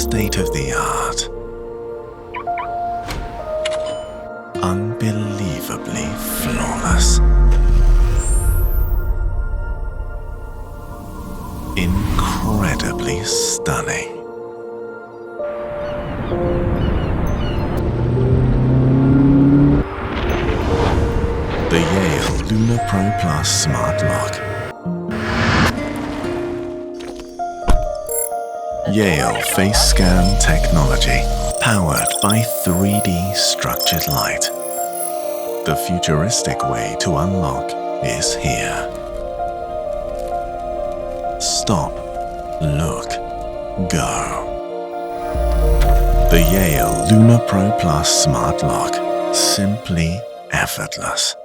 state-of-the-art, unbelievably flawless, incredibly stunning. The Yale Luna Pro Plus Smart Lock. Yale FaceScan technology, powered by 3D structured light. The futuristic way to unlock is here. Stop, look, go. The Yale Luna Pro Plus Smart Lock, simply effortless.